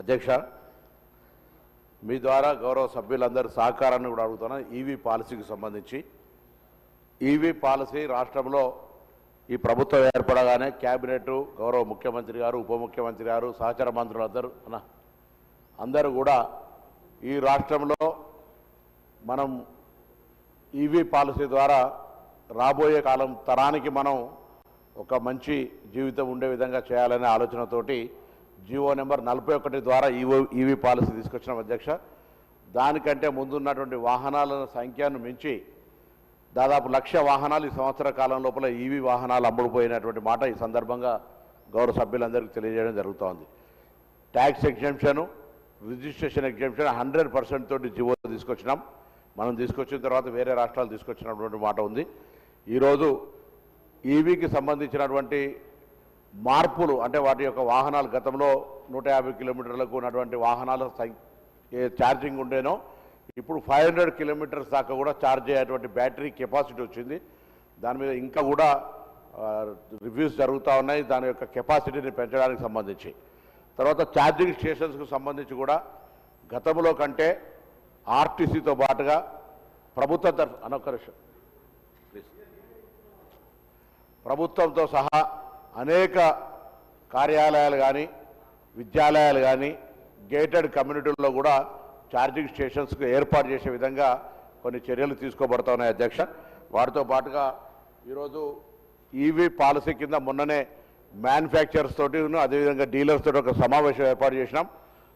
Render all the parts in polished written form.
అధ్యక్ష, మీ ద్వారా గౌరవ సభ్యులందరూ సహకారాన్ని కూడా అడుగుతున్నా. ఈవీ పాలసీకి సంబంధించి ఈవీ పాలసీ రాష్ట్రంలో ఈ ప్రభుత్వం ఏర్పడగానే క్యాబినెట్, గౌరవ ముఖ్యమంత్రి గారు, ఉప ముఖ్యమంత్రి గారు, సహచర మంత్రులందరూ అందరూ కూడా ఈ రాష్ట్రంలో మనం ఈవీ పాలసీ ద్వారా రాబోయే కాలం తరానికి మనం ఒక మంచి జీవితం ఉండే విధంగా చేయాలనే ఆలోచనతోటి జీవో నెంబర్ 41 ద్వారా ఈవీ పాలసీ తీసుకొచ్చిన అధ్యక్ష. దానికంటే ముందున్నటువంటి వాహనాల సంఖ్యను మించి దాదాపు 1,00,000 వాహనాలు ఈ సంవత్సర కాలం లోపల ఈవీ వాహనాలు అమ్ముడుపోయినటువంటి మాట ఈ సందర్భంగా గౌరవ సభ్యులందరికీ తెలియజేయడం జరుగుతోంది. ట్యాక్స్ ఎగ్జంప్షన్, రిజిస్ట్రేషన్ ఎగ్జంప్షన్ 100% తోటి జీవో తీసుకొచ్చినాం. మనం తీసుకొచ్చిన తర్వాత వేరే రాష్ట్రాలు తీసుకొచ్చినటువంటి మాట ఉంది. ఈరోజు ఈవీకి సంబంధించినటువంటి మార్పులు అంటే వాటి యొక్క వాహనాలు గతంలో 150 కిలోమీటర్లకు ఉన్నటువంటి వాహనాల ఛార్జింగ్ ఉండేనో ఇప్పుడు 500 కిలోమీటర్స్ దాకా కూడా ఛార్జ్ అయ్యేటువంటి బ్యాటరీ కెపాసిటీ వచ్చింది. దాని మీద ఇంకా కూడా రివ్యూస్ జరుగుతూ ఉన్నాయి దాని యొక్క కెపాసిటీని పెంచడానికి సంబంధించి. తర్వాత ఛార్జింగ్ స్టేషన్స్కు సంబంధించి కూడా గతంలో కంటే ఆర్టీసీతో పాటుగా ప్రభుత్వ ప్రభుత్వంతో సహా అనేక కార్యాలయాలు కానీ విద్యాలయాలు కానీ గేటెడ్ కమ్యూనిటీల్లో కూడా ఛార్జింగ్ స్టేషన్స్కు ఏర్పాటు చేసే విధంగా కొన్ని చర్యలు తీసుకోబడుతున్నాయి అధ్యక్ష. వాటితో పాటుగా ఈరోజు ఈవీ పాలసీ కింద మొన్ననే మ్యానుఫ్యాక్చరర్స్ తోటి అదేవిధంగా డీలర్స్ తోటి ఒక సమావేశం ఏర్పాటు చేసినాం.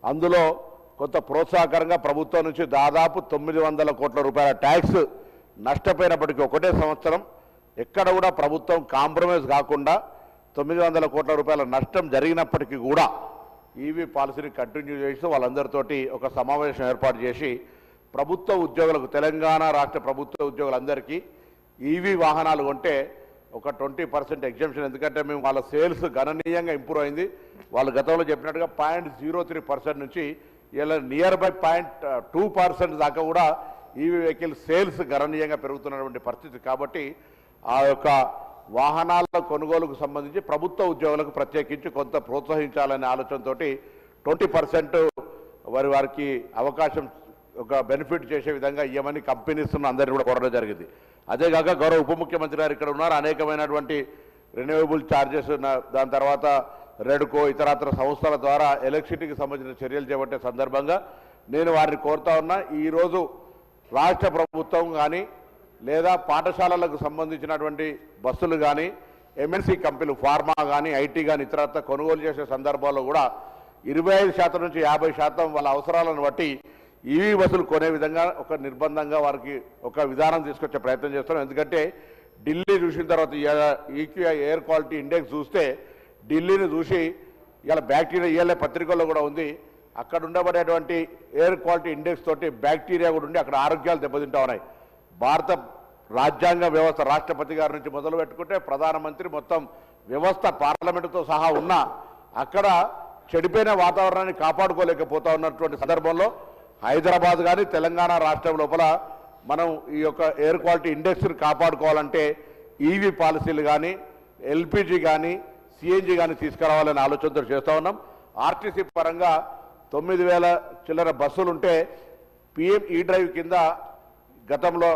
అందులో కొంత ప్రోత్సాహకరంగా ప్రభుత్వం నుంచి దాదాపు 900 కోట్ల రూపాయల ట్యాక్స్ నష్టపోయినప్పటికీ ఒకటే సంవత్సరం ఎక్కడ కూడా ప్రభుత్వం కాంప్రమైజ్ కాకుండా 900 కోట్ల రూపాయల నష్టం జరిగినప్పటికీ కూడా ఈవీ పాలసీని కంటిన్యూ చేస్తూ వాళ్ళందరితోటి ఒక సమావేశం ఏర్పాటు చేసి ప్రభుత్వ ఉద్యోగులకు, తెలంగాణ రాష్ట్ర ప్రభుత్వ ఉద్యోగులందరికీ ఈవీ వాహనాలు కొంటే ఒక 20% ఎగ్జంప్షన్. ఎందుకంటే మేము వాళ్ళ సేల్స్ గణనీయంగా ఇంప్రూవ్ అయింది. వాళ్ళు గతంలో చెప్పినట్టుగా 0.03% నుంచి ఇలా నియర్ బై 0.2% దాకా కూడా ఈవీ వెహికల్ సేల్స్ గణనీయంగా పెరుగుతున్నటువంటి పరిస్థితి. కాబట్టి ఆ యొక్క వాహనాల కొనుగోలుకు సంబంధించి ప్రభుత్వ ఉద్యోగులకు ప్రత్యేకించి కొంత ప్రోత్సహించాలనే ఆలోచనతో 20% వారికి అవకాశం ఒక బెనిఫిట్ చేసే విధంగా ఇవ్వమని కంపెనీస్ అందరినీ కూడా కోరడం జరిగింది. అదేగాక గౌరవ ఉప ముఖ్యమంత్రి గారు ఇక్కడ ఉన్నారు. అనేకమైనటువంటి రెన్యూవబుల్ ఛార్జెస్, దాని తర్వాత రెడ్కో ఇతరత్ర సంస్థల ద్వారా ఎలక్ట్రిసిటీకి సంబంధించిన చర్యలు చేపట్టే సందర్భంగా నేను వారిని కోరుతా ఉన్నా. ఈరోజు రాష్ట్ర ప్రభుత్వం కానీ లేదా పాఠశాలలకు సంబంధించినటువంటి బస్సులు కానీ ఎంఎన్సీ కంపెనీలు ఫార్మా కానీ ఐటీ కానీ ఇతరత్ర కొనుగోలు చేసే సందర్భాల్లో కూడా 25% నుంచి 50% వాళ్ళ అవసరాలను బట్టి ఈవీ బస్సులు కొనే విధంగా ఒక నిర్బంధంగా వారికి ఒక విధానం తీసుకొచ్చే ప్రయత్నం చేస్తున్నాం. ఎందుకంటే ఢిల్లీ చూసిన తర్వాత ఈక్యూఐ ఎయిర్ క్వాలిటీ ఇండెక్స్ చూస్తే ఢిల్లీని చూసి ఇలా బ్యాక్టీరియా ఇవాళ పత్రికల్లో కూడా ఉంది. అక్కడ ఉండబడేటువంటి ఎయిర్ క్వాలిటీ ఇండెక్స్ తోటి బ్యాక్టీరియా కూడా ఉండి అక్కడ ఆరోగ్యాలు దెబ్బతింటా ఉన్నాయి. భారత రాజ్యాంగ వ్యవస్థ రాష్ట్రపతి గారి నుంచి మొదలు పెట్టుకుంటే ప్రధానమంత్రి మొత్తం వ్యవస్థ పార్లమెంటుతో సహా ఉన్న అక్కడ చెడిపోయిన వాతావరణాన్ని కాపాడుకోలేకపోతా ఉన్నటువంటి సందర్భంలో హైదరాబాద్ కానీ తెలంగాణ రాష్ట్రం లోపల మనం ఈ యొక్క ఎయిర్ క్వాలిటీ ఇండెక్స్ని కాపాడుకోవాలంటే ఈవీ పాలసీలు కానీ ఎల్పిజి కానీ సిఎన్జి కానీ తీసుకురావాలనే ఆలోచనతో చేస్తూ ఉన్నాం. ఆర్టీసీ పరంగా 9,000 చిల్లర బస్సులుంటే పిఎం ఈ డ్రైవ్ కింద గతంలో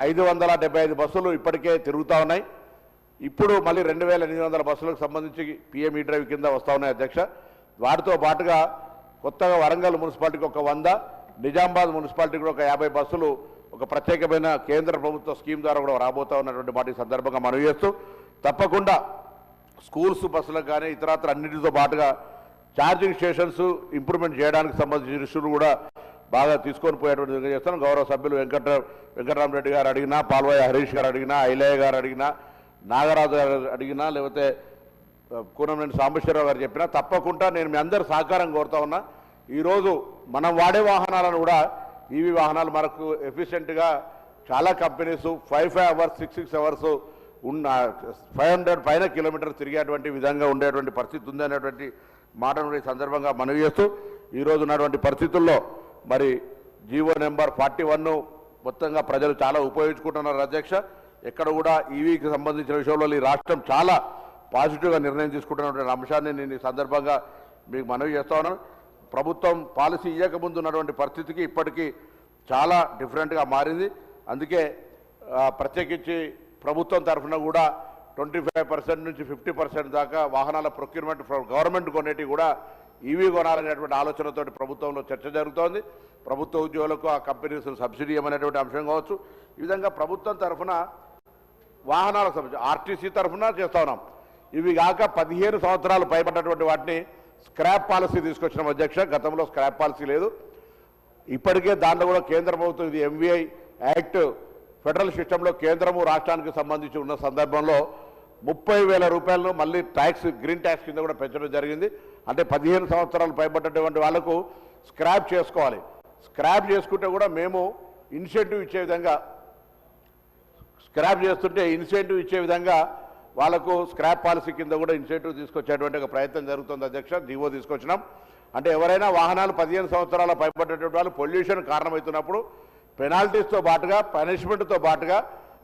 575 బస్సులు ఇప్పటికే తిరుగుతూ ఉన్నాయి. ఇప్పుడు మళ్ళీ 2,800 బస్సులకు సంబంధించి పిఎం ఈ డ్రైవ్ కింద వస్తూ ఉన్నాయి అధ్యక్ష. వాటితో పాటుగా కొత్తగా వరంగల్ మున్సిపాలిటీకి ఒక 100, నిజామాబాద్ మున్సిపాలిటీకి కూడా ఒక 50 బస్సులు ఒక ప్రత్యేకమైన కేంద్ర ప్రభుత్వ స్కీమ్ ద్వారా కూడా రాబోతూ ఉన్నటువంటి వాటి సందర్భంగా మనవి చేస్తూ తప్పకుండా స్కూల్స్ బస్సులకు కానీ ఇతరత్ర అన్నింటితో పాటుగా ఛార్జింగ్ స్టేషన్స్ ఇంప్రూవ్మెంట్ చేయడానికి సంబంధించిన ఇష్యూలు కూడా బాగా తీసుకొని పోయేటువంటి విధంగా చేస్తాను. గౌరవ సభ్యులు వెంకటరామరెడ్డి గారు అడిగినా, పాల్వాయి హరీష్ గారు అడిగినా, ఐలయ్య గారు అడిగినా, నాగరాజు గారు అడిగినా, లేకపోతే కూనంనేని సాంబశివరావు గారు చెప్పినా తప్పకుండా నేను మీ అందరు సహకారం కోరుతా ఉన్నా. ఈరోజు మనం వాడే వాహనాలను కూడా ఈవీ వాహనాలు మనకు ఎఫిషియెంట్గా చాలా కంపెనీస్ 5 అవర్స్ 6 అవర్స్ ఉన్న 500 పైన కిలోమీటర్ తిరిగేటువంటి విధంగా ఉండేటువంటి పరిస్థితి ఉంది అనేటువంటి మాటను ఈ సందర్భంగా మనవి చేస్తూ ఈరోజు ఉన్నటువంటి పరిస్థితుల్లో మరి జీవో నెంబర్ 41 మొత్తంగా ప్రజలు చాలా ఉపయోగించుకుంటున్నారు అధ్యక్ష. ఎక్కడ కూడా ఈవీకి సంబంధించిన విషయంలో ఈ రాష్ట్రం చాలా పాజిటివ్గా నిర్ణయం తీసుకుంటున్నటువంటి అంశాన్ని నేను ఈ సందర్భంగా మీకు మనవి చేస్తా ఉన్నాను. ప్రభుత్వం పాలసీ ఇవ్వకముందు ఉన్నటువంటి పరిస్థితికి ఇప్పటికీ చాలా డిఫరెంట్గా మారింది. అందుకే ప్రత్యేకించి ప్రభుత్వం తరఫున కూడా 25% నుంచి 50% దాకా వాహనాల ప్రొక్యూర్మెంట్ గవర్నమెంట్ కొనేటివి కూడా ఈవీ కొనాలనేటువంటి ఆలోచనతో ప్రభుత్వంలో చర్చ జరుగుతోంది. ప్రభుత్వ ఉద్యోగులకు ఆ కంపెనీస్ సబ్సిడీ ఇవ్వనేటువంటి అంశం కావచ్చు. ఈ విధంగా ప్రభుత్వం తరఫున వాహనాలకు సంబంధించి ఆర్టీసీ తరఫున చేస్తా ఉన్నాం. ఇవి కాక 15 సంవత్సరాలు పైబడ్డటువంటి వాటిని స్క్రాప్ పాలసీ తీసుకొచ్చిన అధ్యక్ష. గతంలో స్క్రాప్ పాలసీ లేదు. ఇప్పటికే దాంట్లో కూడా కేంద్ర ప్రభుత్వం ఇది ఎంవీఐ యాక్ట్ ఫెడరల్ సిస్టంలో కేంద్రము రాష్ట్రానికి సంబంధించి ఉన్న సందర్భంలో 30,000 రూపాయలను మళ్ళీ ట్యాక్స్ గ్రీన్ ట్యాక్స్ కింద కూడా పెంచడం జరిగింది. అంటే 15 సంవత్సరాలు పైబడ్డటువంటి వాళ్లకు స్క్రాప్ చేసుకోవాలి. స్క్రాప్ చేసుకుంటే కూడా మేము ఇన్సెంటివ్ ఇచ్చే విధంగా స్క్రాప్ చేస్తుంటే ఇన్సెంటివ్ ఇచ్చే విధంగా వాళ్ళకు స్క్రాప్ పాలసీ కింద కూడా ఇన్సెంటివ్ తీసుకొచ్చేటువంటి ఒక ప్రయత్నం జరుగుతుంది అధ్యక్ష. జీవో తీసుకొచ్చినాం. అంటే ఎవరైనా వాహనాలు 15 సంవత్సరాల పైబడ్డటువంటి వాళ్ళు పొల్యూషన్ కారణమవుతున్నప్పుడు పెనాల్టీస్తో పాటుగా పనిష్మెంట్తో పాటుగా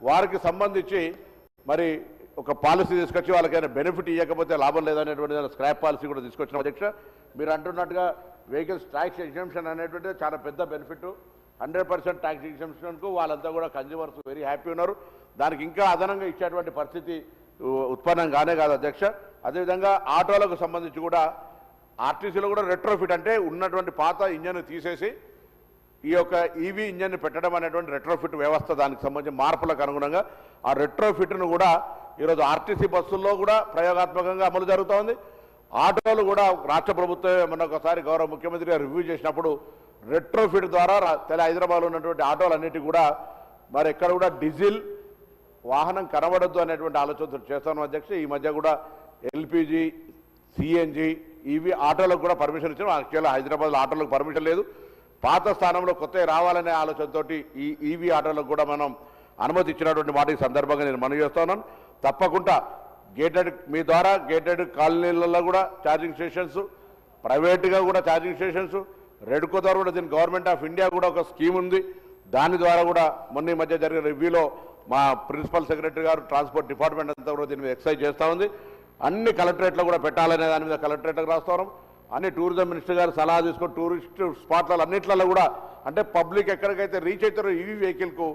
వారికి సంబంధించి మరి ఒక పాలసీ తీసుకొచ్చి వాళ్ళకైనా బెనిఫిట్ ఇవ్వకపోతే లాభం లేదనేటువంటి స్క్రాప్ పాలసీ కూడా తీసుకొచ్చిన అధ్యక్ష. మీరు అంటున్నట్టుగా వెహికల్స్ ట్యాక్స్ ఎగ్జంప్షన్ అనేటువంటిది చాలా పెద్ద బెనిఫిట్. 100% ట్యాక్స్ ఎగ్జంప్షన్కు వాళ్ళంతా కూడా కన్జ్యూమర్స్ వెరీ హ్యాపీ ఉన్నారు. దానికి ఇంకా అదనంగా ఇచ్చేటువంటి పరిస్థితి ఉత్పన్నం కానే కాదు అధ్యక్ష. అదేవిధంగా ఆటోలకు సంబంధించి కూడా ఆర్టీసీలో కూడా రెట్రోఫిట్ అంటే ఉన్నటువంటి పాత ఇంజన్ తీసేసి ఈ యొక్క ఈవీ ఇంజన్ పెట్టడం అనేటువంటి రెట్రోఫిట్ వ్యవస్థ దానికి సంబంధించిన మార్పులకు అనుగుణంగా ఆ రెట్రోఫిట్ను కూడా ఈరోజు ఆర్టీసీ బస్సుల్లో కూడా ప్రయోగాత్మకంగా అమలు జరుగుతోంది. ఆటోలు కూడా రాష్ట్ర ప్రభుత్వం మొన్న ఒకసారి గౌరవ ముఖ్యమంత్రి గారు రివ్యూ చేసినప్పుడు రెట్రోఫిట్ ద్వారా హైదరాబాద్లో ఉన్నటువంటి ఆటోలన్నిటి కూడా మరి ఎక్కడ కూడా డీజిల్ వాహనం కనబడద్దు అనేటువంటి ఆలోచనతో చేస్తాను అధ్యక్ష. ఈ మధ్య కూడా ఎల్పిజి సిఎన్జి ఈవీ ఆటోలకు కూడా పర్మిషన్ ఇచ్చాం. యాక్చువల్గా హైదరాబాద్లో ఆటోలకు పర్మిషన్ లేదు. పాత స్థానంలో కొత్తవి రావాలనే ఆలోచనతో ఈ ఈవీ ఆటోలకు కూడా మనం అనుమతి ఇచ్చినటువంటి మాట ఈ సందర్భంగా నేను మనవి చేస్తున్నాను. తప్పకుండా గేటెడ్ మీ ద్వారా గేటెడ్ కాలనీలలో కూడా ఛార్జింగ్ స్టేషన్స్, ప్రైవేట్గా కూడా ఛార్జింగ్ స్టేషన్స్, రెడ్కో ద్వారా కూడా దీని గవర్నమెంట్ ఆఫ్ ఇండియా కూడా ఒక స్కీమ్ ఉంది. దాని ద్వారా కూడా మొన్న మధ్య జరిగిన రివ్యూలో మా ప్రిన్సిపల్ సెక్రటరీ గారు ట్రాన్స్పోర్ట్ డిపార్ట్మెంట్ అంతా కూడా దీని మీద ఎక్సైజ్ చేస్తూ ఉంది. అన్ని కలెక్టరేట్లో కూడా పెట్టాలనే దాని మీద కలెక్టరేట్లకు రాస్తున్నాం. అన్ని టూరిజం మినిస్టర్ గారు సలహా తీసుకొని టూరిస్ట్ స్పాట్లలో అన్నింటిలో కూడా అంటే పబ్లిక్ ఎక్కడికైతే రీచ్ అవుతారో ఈవీ వెహికల్కు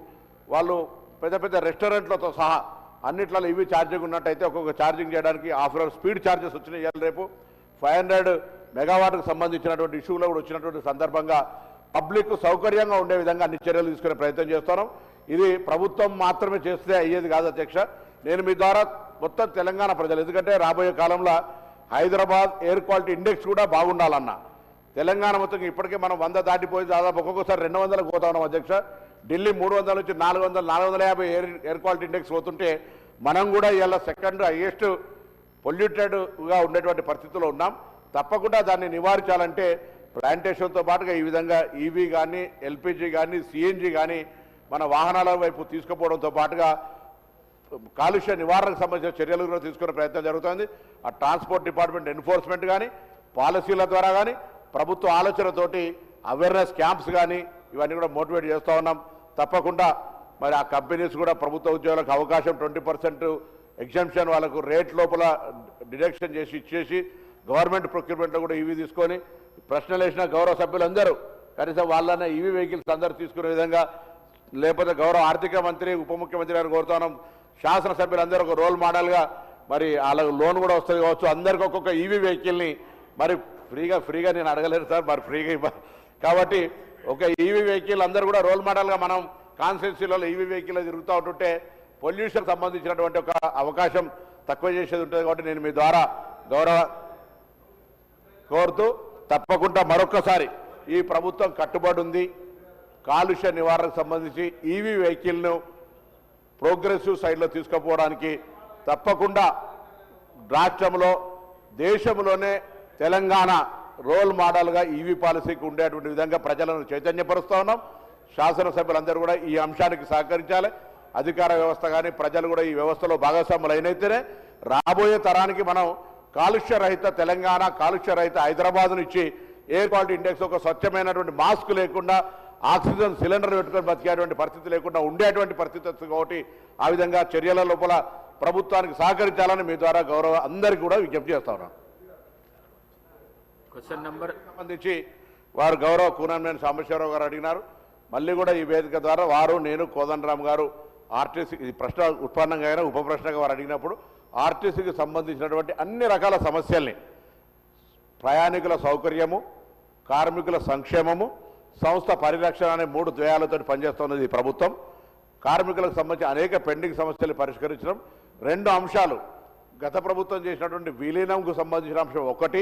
వాళ్ళు పెద్ద పెద్ద రెస్టారెంట్లతో సహా అన్నిట్లలో ఈవీ ఛార్జింగ్ ఉన్నట్టయితే ఒక్కొక్క ఛార్జింగ్ చేయడానికి హాఫ్ అవర్ స్పీడ్ ఛార్జెస్ వచ్చినాయి. ఇవాళ రేపు 500 మెగావాట్కు సంబంధించినటువంటి ఇష్యూలో కూడా వచ్చినటువంటి సందర్భంగా పబ్లిక్ సౌకర్యంగా ఉండే విధంగా అన్ని చర్యలు తీసుకునే ప్రయత్నం చేస్తున్నాం. ఇది ప్రభుత్వం మాత్రమే చేస్తే అయ్యేది కాదు అధ్యక్ష. నేను మీ ద్వారా మొత్తం తెలంగాణ ప్రజలు, ఎందుకంటే రాబోయే కాలంలో హైదరాబాద్ ఎయిర్ క్వాలిటీ ఇండెక్స్ కూడా బాగుండాలన్న తెలంగాణ మొత్తం ఇప్పటికే మనం 100 దాటిపోయి దాదాపు ఒక్కొక్కసారి 200లకు పోతా ఉన్నాం అధ్యక్ష. ఢిల్లీ 300 నుంచి 400, 450 ఎయిర్ క్వాలిటీ ఇండెక్స్ పోతుంటే మనం కూడా ఇవాళ సెకండ్ హైయెస్ట్ పొల్యూటెడ్గా ఉండేటువంటి పరిస్థితుల్లో ఉన్నాం. తప్పకుండా దాన్ని నివారించాలంటే ప్లాంటేషన్తో పాటుగా ఈ విధంగా ఈవీ కానీ ఎల్పిజి కానీ సిఎన్జి కానీ మన వాహనాల వైపు తీసుకుపోవడంతో పాటుగా కాలుష్య నివారణకు సంబంధించిన చర్యలు కూడా తీసుకునే ప్రయత్నం జరుగుతుంది. ఆ ట్రాన్స్పోర్ట్ డిపార్ట్మెంట్ ఎన్ఫోర్స్మెంట్ కానీ పాలసీల ద్వారా కానీ ప్రభుత్వ ఆలోచనతోటి అవేర్నెస్ క్యాంప్స్ కానీ ఇవన్నీ కూడా మోటివేట్ చేస్తూ ఉన్నాం. తప్పకుండా మరి ఆ కంపెనీస్ కూడా ప్రభుత్వ ఉద్యోగులకు అవకాశం 20% ఎగ్జంప్షన్ వాళ్ళకు రేట్ లోపల డిడక్షన్ చేసి ఇచ్చేసి గవర్నమెంట్ ప్రొక్యూర్మెంట్లో కూడా ఈవీ తీసుకొని ప్రశ్నలు వేసిన గౌరవ సభ్యులందరూ కనీసం వాళ్ళనే ఈవీ వెహికల్స్ అందరూ తీసుకునే విధంగా, లేకపోతే గౌరవ ఆర్థిక మంత్రి ఉప ముఖ్యమంత్రి గారు కోరుతున్నాం శాసనసభ్యులందరూ ఒక రోల్ మోడల్గా మరి వాళ్ళకు లోన్ కూడా వస్తుంది కావచ్చు. అందరికీ ఒక్కొక్క ఈవీ వెహికల్ని మరి ఫ్రీగా నేను అడగలేను సార్, మరి ఫ్రీగా కాబట్టి ఒక ఈవీ వెహికల్ అందరూ కూడా రోల్ మోడల్గా మనం కాన్స్టిట్యున్సీలలో ఈవీ వెహికల్ తిరుగుతూ ఉంటుంటే పొల్యూషన్ సంబంధించినటువంటి ఒక అవకాశం తక్కువ చేసేది ఉంటుంది. కాబట్టి నేను మీ ద్వారా గౌరవ కోరుతూ తప్పకుండా మరొక్కసారి ఈ ప్రభుత్వం కట్టుబడి ఉంది. కాలుష్య నివారణకు సంబంధించి ఈవీ వెహికల్ను ప్రోగ్రెసివ్ సైడ్లో తీసుకుపోవడానికి తప్పకుండా రాష్ట్రంలో దేశంలోనే తెలంగాణ రోల్ మోడల్గా ఈవీ పాలసీకి ఉండేటువంటి విధంగా ప్రజలను చైతన్యపరుస్తూ ఉన్నాం. శాసనసభ్యులందరూ కూడా ఈ అంశానికి సహకరించాలి. అధికార వ్యవస్థ కానీ ప్రజలు కూడా ఈ వ్యవస్థలో భాగస్వాములు అయినైతేనే రాబోయే తరానికి మనం కాలుష్య రహిత తెలంగాణ, కాలుష్య రహిత హైదరాబాద్ను ఇచ్చి ఎయిర్ క్వాలిటీ ఇండెక్స్ ఒక స్వచ్ఛమైనటువంటి మాస్క్ లేకుండా ఆక్సిజన్ సిలిండర్ పెట్టుకొని బతికేటువంటి పరిస్థితి లేకుండా ఉండేటువంటి పరిస్థితి వస్తుంది. కాబట్టి ఆ విధంగా చర్యల లోపల ప్రభుత్వానికి సహకరించాలని మీ ద్వారా గౌరవ అందరికీ కూడా విజ్ఞప్తి చేస్తా ఉన్నాను. క్వశ్చన్ నెంబర్ సంబంధించి వారు గౌరవ కూనంనేని సాంబశివరావు గారు అడిగినారు. మళ్ళీ కూడా ఈ వేదిక ద్వారా వారు, నేను, కోదండరామ్ గారు ఆర్టీసీ ఇది ప్రశ్న ఉత్పన్నంగా అయినా ఉప ప్రశ్నగా వారు అడిగినప్పుడు ఆర్టీసీకి సంబంధించినటువంటి అన్ని రకాల సమస్యల్ని ప్రయాణికుల సౌకర్యము, కార్మికుల సంక్షేమము, సంస్థ పరిరక్షణ అనే 3 ధ్యేయాలతో పనిచేస్తున్నది ఈ ప్రభుత్వం. కార్మికులకు సంబంధించి అనేక పెండింగ్ సమస్యలు పరిష్కరించడం. 2 అంశాలు గత ప్రభుత్వం చేసినటువంటి విలీనంకు సంబంధించిన అంశం ఒకటి,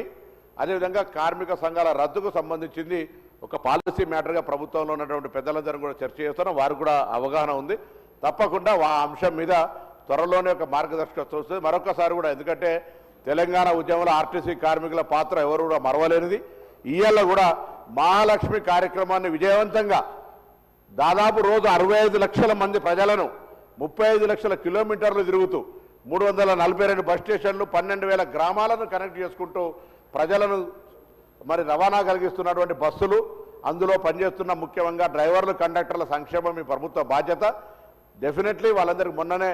అదేవిధంగా కార్మిక సంఘాల రద్దుకు సంబంధించింది ఒక పాలసీ మ్యాటర్గా ప్రభుత్వంలో ఉన్నటువంటి పెద్దలందరూ కూడా చర్చ చేస్తున్నాం. వారికి కూడా అవగాహన ఉంది. తప్పకుండా ఆ అంశం మీద త్వరలోనే ఒక మార్గదర్శకత్వం వస్తుంది. మరొకసారి కూడా ఎందుకంటే తెలంగాణ ఉద్యమంలో ఆర్టీసీ కార్మికుల పాత్ర ఎవరు కూడా మరవలేనిది. ఇయ్యాల కూడా మహాలక్ష్మి కార్యక్రమాన్ని విజయవంతంగా దాదాపు రోజు 65 లక్షల మంది ప్రజలను 35 లక్షల కిలోమీటర్లు తిరుగుతూ 342 బస్ స్టేషన్లు 12,000 గ్రామాలను కనెక్ట్ చేసుకుంటూ ప్రజలను మరి రవాణా కలిగిస్తున్నటువంటి బస్సులు, అందులో పనిచేస్తున్న ముఖ్యంగా డ్రైవర్లు, కండక్టర్ల సంక్షేమం మీ ప్రభుత్వ బాధ్యత. డెఫినెట్లీ వాళ్ళందరికీ మొన్ననే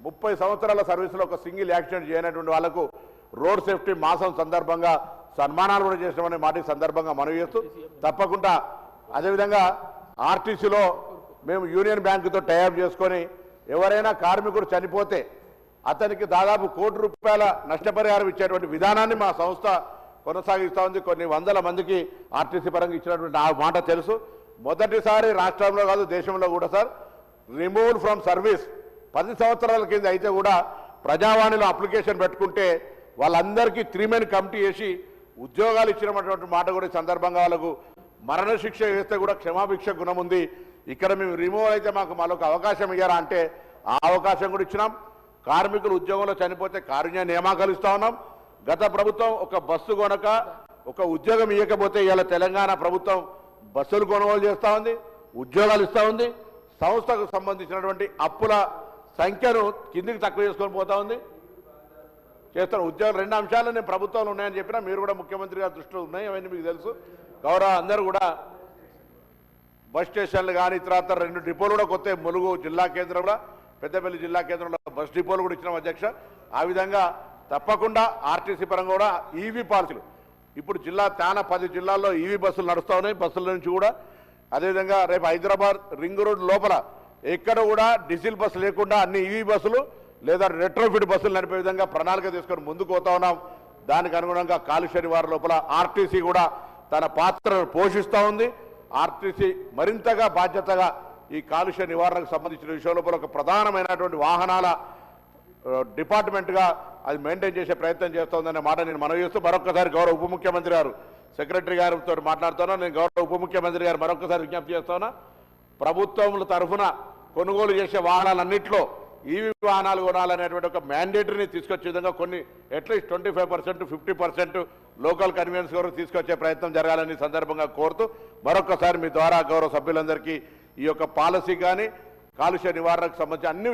30 సంవత్సరాల సర్వీసులో ఒక సింగిల్ యాక్సిడెంట్ చేయనటువంటి వాళ్లకు రోడ్ సేఫ్టీ మాసం సందర్భంగా సన్మానాలు కూడా చేసినామనే మాట ఈ సందర్భంగా మనవి చేస్తూ తప్పకుండా అదేవిధంగా ఆర్టీసీలో మేము యూనియన్ బ్యాంకుతో టైఅప్ చేసుకొని ఎవరైనా కార్మికుడు చనిపోతే అతనికి దాదాపు ₹1 కోటి నష్టపరిహారం ఇచ్చేటువంటి విధానాన్ని మా సంస్థ కొనసాగిస్తూ ఉంది. కొన్ని వందల మందికి ఆర్టీసీ పరంగా ఇచ్చినటువంటి ఆ మాట తెలుసు. మొదటిసారి రాష్ట్రంలో కాదు దేశంలో కూడా సార్ రిమూవ్ ఫ్రమ్ సర్వీస్ 10 సంవత్సరాల కింద అయితే కూడా ప్రజావాణిలో అప్లికేషన్ పెట్టుకుంటే వాళ్ళందరికీ 3-మెన్ కమిటీ వేసి ఉద్యోగాలు ఇచ్చినటువంటి మాట కూడా ఈ సందర్భంగా వాళ్ళకు మరణశిక్ష వేస్తే కూడా క్షమాభిక్ష గుణం ఉంది. ఇక్కడ మేము రిమూవ్ అయితే మాకు మరొక అవకాశం ఇయ్యారా అంటే ఆ అవకాశం కూడా ఇచ్చినాం. కార్మికులు ఉద్యోగంలో చనిపోతే కారుణ్య నియామకాలు ఇస్తా ఉన్నాం. గత ప్రభుత్వం ఒక బస్సు కొనక ఒక ఉద్యోగం ఇవ్వకపోతే ఇవాళ తెలంగాణ ప్రభుత్వం బస్సులు కొనుగోలు చేస్తూ ఉంది, ఉద్యోగాలు ఇస్తూ ఉంది. సంస్థకు సంబంధించినటువంటి అప్పుల సంఖ్యను కిందికి తక్కువ చేసుకొని పోతా ఉంది. చేస్తాను ఉద్యోగాలు 2 అంశాలు నేను ప్రభుత్వంలో ఉన్నాయని చెప్పినా మీరు కూడా ముఖ్యమంత్రి గారి దృష్టిలో ఉన్నాయి, అవన్నీ మీకు తెలుసు. గౌరవ అందరూ కూడా బస్ స్టేషన్లు కానీ తర్వాత 2 డిపోలు కూడా కొత్త ములుగు జిల్లా కేంద్రంలో, పెద్దపల్లి జిల్లా కేంద్రంలో బస్ డిపోలు కూడా ఇచ్చినాం అధ్యక్ష. ఆ విధంగా తప్పకుండా ఆర్టీసీ పరంగా కూడా ఈవీ పాలసీలు ఇప్పుడు జిల్లా 10 జిల్లాల్లో ఈవీ బస్సులు నడుస్తూ ఉన్నాయి. బస్సుల నుంచి కూడా అదేవిధంగా రేపు హైదరాబాద్ రింగ్ రోడ్ లోపల ఎక్కడ కూడా డీజిల్ బస్సు లేకుండా అన్ని ఈవీ బస్సులు లేదా రెట్రోఫిట్ బస్సులు నడిపే విధంగా ప్రణాళిక తీసుకొని ముందుకు పోతా ఉన్నాం. దానికి అనుగుణంగా కాలుష్య నివారణ లోపల ఆర్టీసీ కూడా తన పాత్రను పోషిస్తూ ఉంది. ఆర్టీసీ మరింతగా బాధ్యతగా ఈ కాలుష్య నివారణకు సంబంధించిన విషయం లోపల ఒక ప్రధానమైనటువంటి వాహనాల డిపార్ట్మెంట్గా అది మెయింటైన్ చేసే ప్రయత్నం చేస్తోందనే మాట నేను మనవి చేస్తూ మరొకసారి గౌరవ ఉప ముఖ్యమంత్రి గారు సెక్రటరీ గారితో మాట్లాడుతున్నా. నేను గౌరవ ఉప ముఖ్యమంత్రి గారు మరొకసారి విజ్ఞప్తి చేస్తున్నా, ప్రభుత్వముల తరఫున కొనుగోలు చేసే వాహనాలన్నింటిలో ఈవీ వాహనాలు కొనాలనేటువంటి ఒక మ్యాండేటరీని తీసుకొచ్చే విధంగా కొన్ని అట్లీస్ట్ 25%, 50% లోకల్ కన్వీనియన్స్ వరకు తీసుకొచ్చే ప్రయత్నం జరగాలని సందర్భంగా కోరుతూ మరొకసారి మీ ద్వారా గౌరవ సభ్యులందరికీ ఈ యొక్క పాలసీ కానీ కాలుష్య నివారణకు సంబంధించి అన్ని